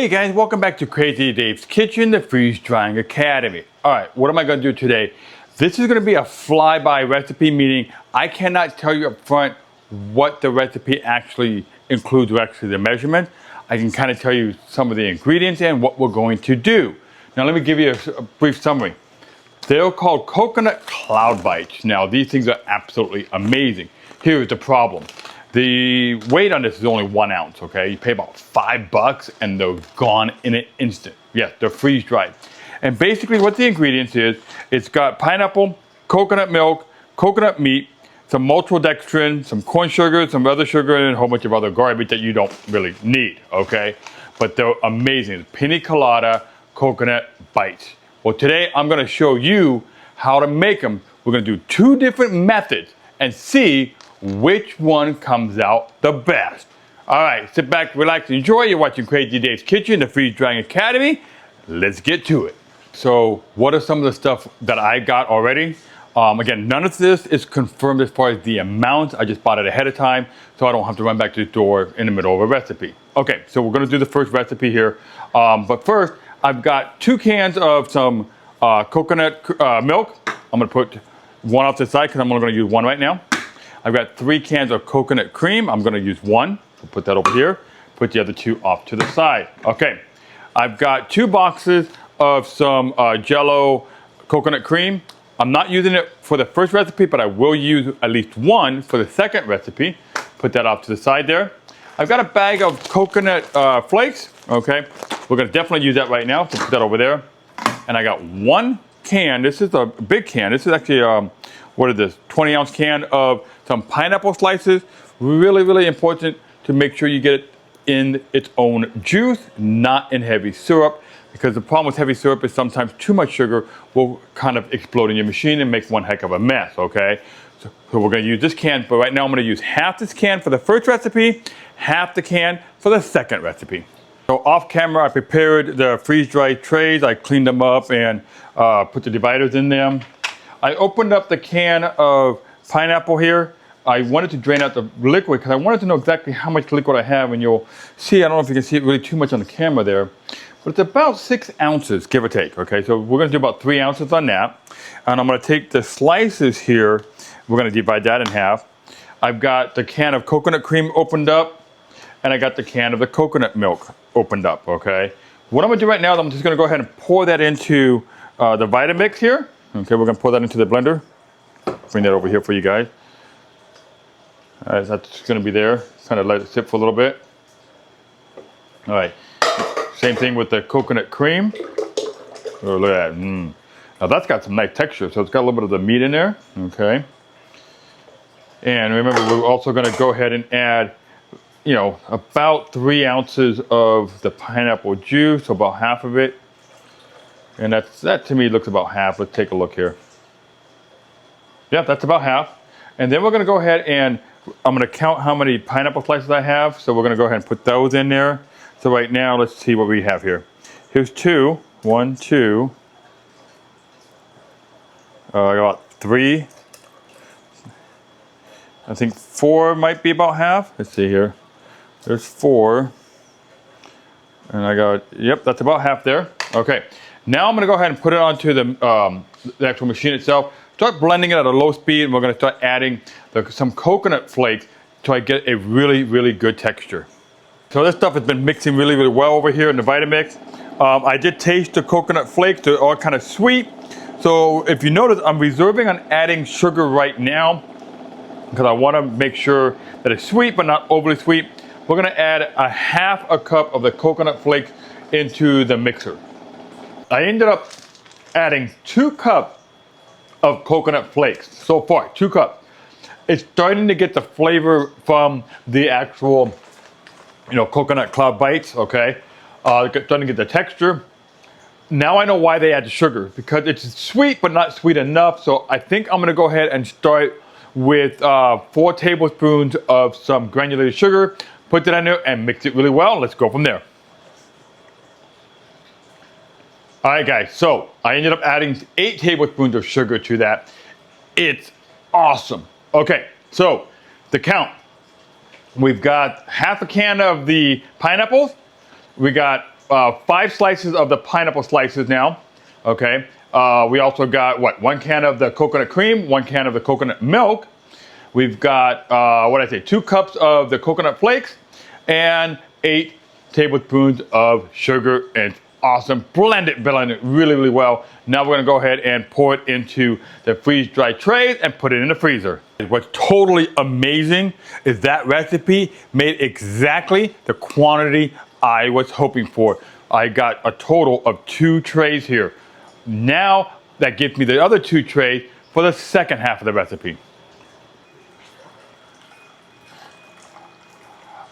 Hey guys, welcome back to Crazy Dave's Kitchen, the Freeze Drying Academy. Alright, what am I going to do today? This is going to be a flyby recipe, meaning I cannot tell you up front what the recipe actually includes, or actually the measurement. I can kind of tell you some of the ingredients and what we're going to do. Now let me give you a brief summary. They're called coconut cloud bites. Now these things are absolutely amazing. Here's the problem. The weight on this is only 1 ounce, okay? You pay about $5 and they're gone in an instant. Yes, they're freeze dried. And basically what the ingredients is, it's got pineapple, coconut milk, coconut meat, some maltodextrin, some corn sugar, some other sugar, and a whole bunch of other garbage that you don't really need, okay? But they're amazing. It's Pina Colada coconut bites. Well, today I'm gonna show you how to make them. We're gonna do 2 different methods and see which one comes out the best. All right, sit back, relax, enjoy. You're watching Crazy Dave's Kitchen, the Freeze Drying Academy. Let's get to it. So what are some of the stuff that I got already? Again, none of this is confirmed as far as the amount. I just bought it ahead of time, so I don't have to run back to the store in the middle of a recipe. Okay, so we're gonna do the first recipe here. But first, I've got 2 cans of some coconut milk. I'm gonna put 1 off the side because I'm only gonna use 1 right now. I've got 3 cans of coconut cream. I'm gonna use 1. We'll put that over here. Put the other 2 off to the side. Okay, I've got 2 boxes of some Jello coconut cream. I'm not using it for the first recipe, but I will use at least 1 for the second recipe. Put that off to the side there. I've got a bag of coconut flakes, okay? We're gonna definitely use that right now, so put that over there. And I got 1 can, this is a big can. This is actually, what is this, 20-ounce can of some pineapple slices. Really, really important to make sure you get it in its own juice, not in heavy syrup, because the problem with heavy syrup is sometimes too much sugar will kind of explode in your machine and make one heck of a mess, okay? So we're gonna use this can, but right now I'm gonna use half this can for the first recipe, half the can for the second recipe. So off camera, I prepared the freeze-dried trays. I cleaned them up and put the dividers in them. I opened up the can of pineapple here. I wanted to drain out the liquid because I wanted to know exactly how much liquid I have, and you'll see, I don't know if you can see it really too much on the camera there, but it's about 6 ounces, give or take, okay? So we're gonna do about 3 ounces on that. And I'm gonna take the slices here, we're gonna divide that in half. I've got the can of coconut cream opened up, and I got the can of the coconut milk opened up, okay? What I'm gonna do right now is I'm just gonna go ahead and pour that into the Vitamix here. Okay, we're gonna pour that into the blender. Bring that over here for you guys. All right, that's gonna be there. Kind of let it sit for a little bit. All right, same thing with the coconut cream. Oh, look at that. Now that's got some nice texture, so it's got a little bit of the meat in there, okay? And remember, we're also gonna go ahead and add, you know, about 3 ounces of the pineapple juice, so about half of it. And that to me looks about half. Let's take a look here. Yeah, that's about half. And then we're gonna go ahead and I'm gonna count how many pineapple slices I have. So we're gonna go ahead and put those in there. So right now, let's see what we have here. Here's 2, 1, 2. I got 3. I think 4 might be about half. Let's see here. There's 4. And I got, yep, that's about half there. Okay. Now I'm gonna go ahead and put it onto the actual machine itself. Start blending it at a low speed, and we're gonna start adding some coconut flakes till I get a really, really good texture. So this stuff has been mixing really, really well over here in the Vitamix. I did taste the coconut flakes, they're all kind of sweet. So if you notice, I'm reserving on adding sugar right now because I wanna make sure that it's sweet, but not overly sweet. We're gonna add a half a cup of the coconut flakes into the mixer. I ended up adding 2 cups of coconut flakes so far, 2 cups. It's starting to get the flavor from the actual, you know, coconut cloud bites, okay? Starting to get the texture. Now I know why they add the sugar, because it's sweet but not sweet enough. So I think I'm gonna go ahead and start with 4 tablespoons of some granulated sugar, put that in there and mix it really well. Let's go from there. All right, guys, so I ended up adding 8 tablespoons of sugar to that. It's awesome. Okay, so the count. We've got half a can of the pineapples. We got 5 slices of the pineapple slices now. Okay. We also got what? 1 can of the coconut cream, 1 can of the coconut milk. We've got, 2 cups of the coconut flakes and 8 tablespoons of sugar. And awesome. Blend it really, really well. Now we're going to go ahead and pour it into the freeze-dried trays and put it in the freezer. What's totally amazing is that recipe made exactly the quantity I was hoping for. I got a total of 2 trays here. Now that gives me the other 2 trays for the second half of the recipe.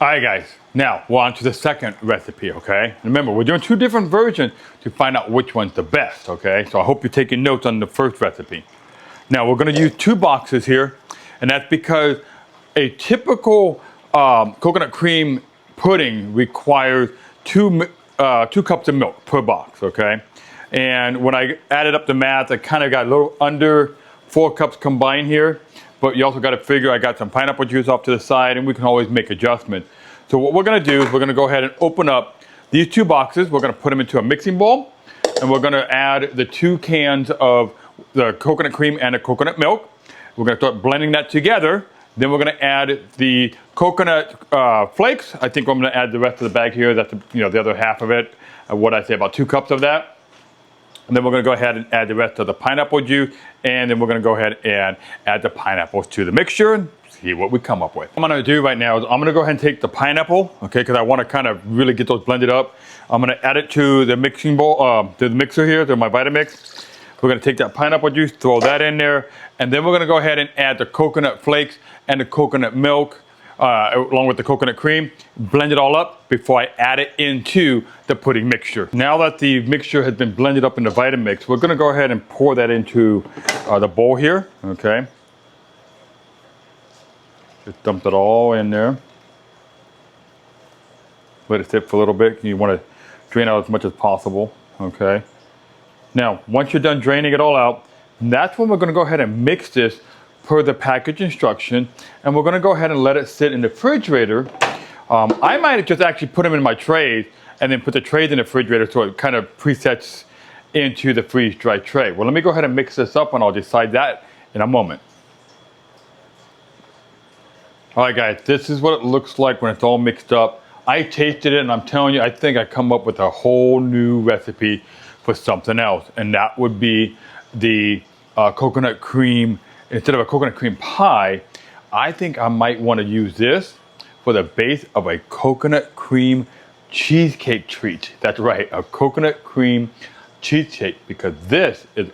All right, guys, now we're on to the second recipe, okay? Remember, we're doing 2 different versions to find out which one's the best, okay? So I hope you're taking notes on the first recipe. Now, we're gonna use 2 boxes here, and that's because a typical coconut cream pudding requires 2 cups of milk per box, okay? And when I added up the math, I kind of got a little under 4 cups combined here. But you also got to figure I got some pineapple juice off to the side, and we can always make adjustments. So what we're going to do is we're going to go ahead and open up these 2 boxes. We're going to put them into a mixing bowl, and we're going to add the 2 cans of the coconut cream and the coconut milk. We're going to start blending that together. Then we're going to add the coconut flakes. I think I'm going to add the rest of the bag here. That's the other half of it. What I say, about 2 cups of that. And then we're going to go ahead and add the rest of the pineapple juice. And then we're going to go ahead and add the pineapples to the mixture and see what we come up with. What I'm going to do right now is I'm going to go ahead and take the pineapple, okay, because I want to kind of really get those blended up. I'm going to add it to the mixing bowl, to the mixer here, to my Vitamix. We're going to take that pineapple juice, throw that in there. And then we're going to go ahead and add the coconut flakes and the coconut milk, along with the coconut cream, blend it all up before I add it into the pudding mixture. Now that the mixture has been blended up in the Vitamix, we're going to go ahead and pour that into the bowl here, okay? Just dump it all in there. Let it sit for a little bit. You want to drain out as much as possible, okay? Now, once you're done draining it all out, that's when we're going to go ahead and mix this per the package instruction, and we're going to go ahead and let it sit in the refrigerator. I might just actually put them in my trays and then put the trays in the refrigerator so it kind of presets into the freeze-dried tray. Well, let me go ahead and mix this up, and I'll decide that in a moment. All right, guys, this is what it looks like when it's all mixed up. I tasted it, and I'm telling you, I think I come up with a whole new recipe for something else, and that would be the coconut cream. Instead of a coconut cream pie, I think I might want to use this for the base of a coconut cream cheesecake treat. That's right, a coconut cream cheesecake, because this is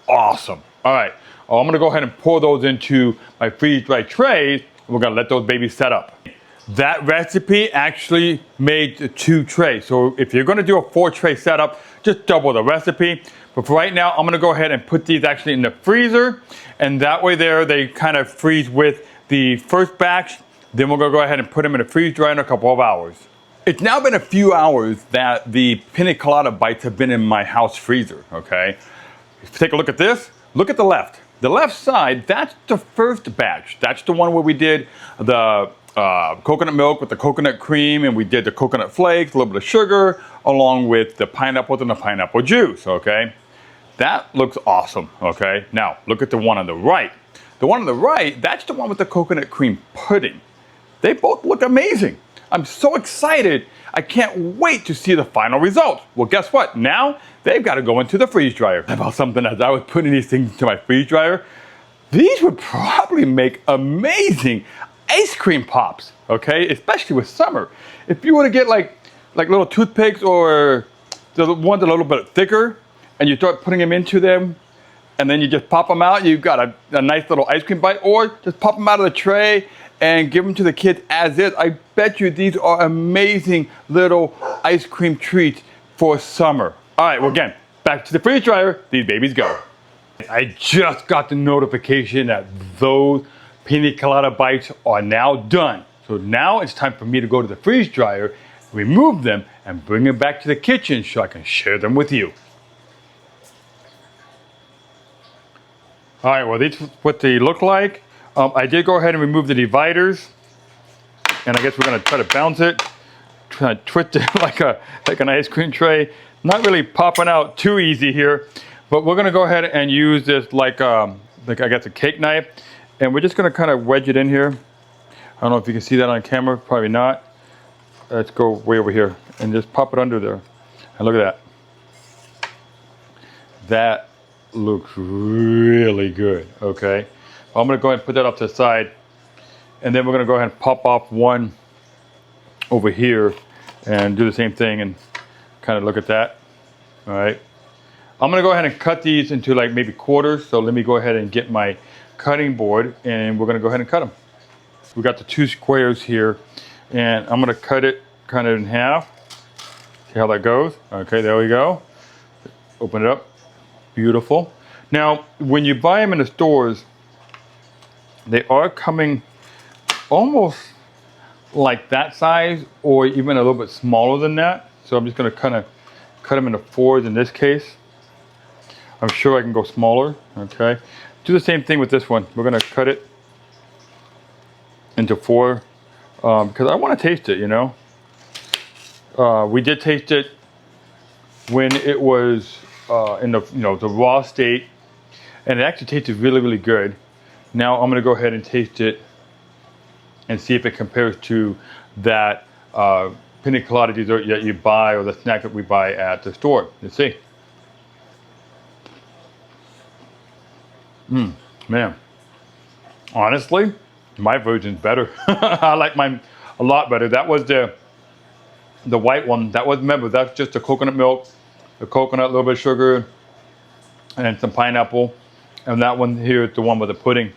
awesome. All right, I'm going to go ahead and pour those into my freeze-dried trays. We're going to let those babies set up. That recipe actually made 2 trays. So if you're going to do a 4-tray setup, just double the recipe. But for right now, I'm going to go ahead and put these actually in the freezer. And that way they kind of freeze with the first batch. Then we're going to go ahead and put them in the freeze dryer in a couple of hours. It's now been a few hours that the Pina Colada Bites have been in my house freezer, okay? Take a look at this. Look at the left. The left side, that's the first batch. That's the one where we did the coconut milk with the coconut cream, and we did the coconut flakes, a little bit of sugar, along with the pineapples and the pineapple juice, okay? That looks awesome, okay? Now, look at the one on the right. The one on the right, that's the one with the coconut cream pudding. They both look amazing. I'm so excited. I can't wait to see the final results. Well, guess what? Now, they've got to go into the freeze dryer. About something as I was putting these things into my freeze dryer, these would probably make amazing ice cream pops, okay? Especially with summer. If you were to get like little toothpicks, or the ones a little bit thicker, and you start putting them into them, and then you just pop them out, you've got a nice little ice cream bite, or just pop them out of the tray and give them to the kids as is. I bet you these are amazing little ice cream treats for summer. All right, well, again, back to the freeze dryer. These babies go. I just got the notification that those Pina Colada Bites are now done. So now it's time for me to go to the freeze dryer, remove them, and bring them back to the kitchen so I can share them with you. All right, well, these are what they look like. I did go ahead and remove the dividers, and I guess we're gonna try to bounce it. trying to twist it like an ice cream tray. Not really popping out too easy here, but we're gonna go ahead and use this like I guess a cake knife, and we're just gonna kind of wedge it in here. I don't know if you can see that on camera, probably not. Let's go way over here and just pop it under there. And look at that. That looks really good, okay? I'm gonna go ahead and put that off to the side, and then we're gonna go ahead and pop off one over here and do the same thing and kind of look at that. All right. I'm gonna go ahead and cut these into like maybe quarters. So let me go ahead and get my cutting board, and we're gonna go ahead and cut them. We got the 2 squares here, and I'm gonna cut it kind of in half. See how that goes? Okay, there we go. Open it up. Beautiful. Now, when you buy them in the stores, they are coming almost like that size, or even a little bit smaller than that. So I'm just gonna kind of cut them into 4s in this case. I'm sure I can go smaller, okay? Do the same thing with this one. We're gonna cut it into 4 because I want to taste it, you know. We did taste it when it was in the the raw state, and it actually tasted really, really good. Now I'm gonna go ahead and taste it and see if it compares to that pina colada dessert that you buy, or the snack that we buy at the store. Let's see. Man, honestly, my version's better. I like mine a lot better. That was the white one. That was, remember, that's just the coconut milk, the coconut, a little bit of sugar, and some pineapple. And that one here is the one with the pudding.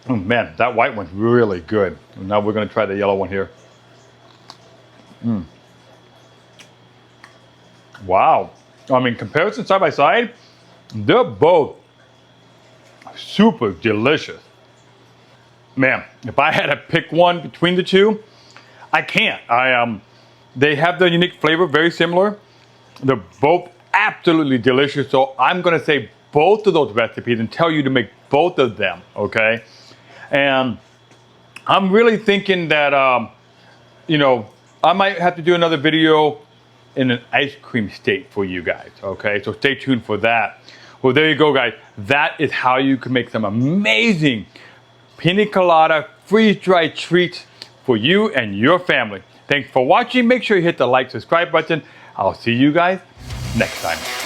Oh man, that white one's really good. And now we're gonna try the yellow one here. Wow. I mean, comparison side by side, they're both super delicious. Man, if I had to pick one between the two, I can't. They have their unique flavor, very similar. They're both absolutely delicious. So I'm gonna say both of those recipes and tell you to make both of them, okay? And I'm really thinking that, I might have to do another video in an ice cream state for you guys, okay? So stay tuned for that. Well, there you go, guys. That is how you can make some amazing pina colada freeze-dried treats for you and your family. Thanks for watching. Make sure you hit the like, subscribe button. I'll see you guys next time.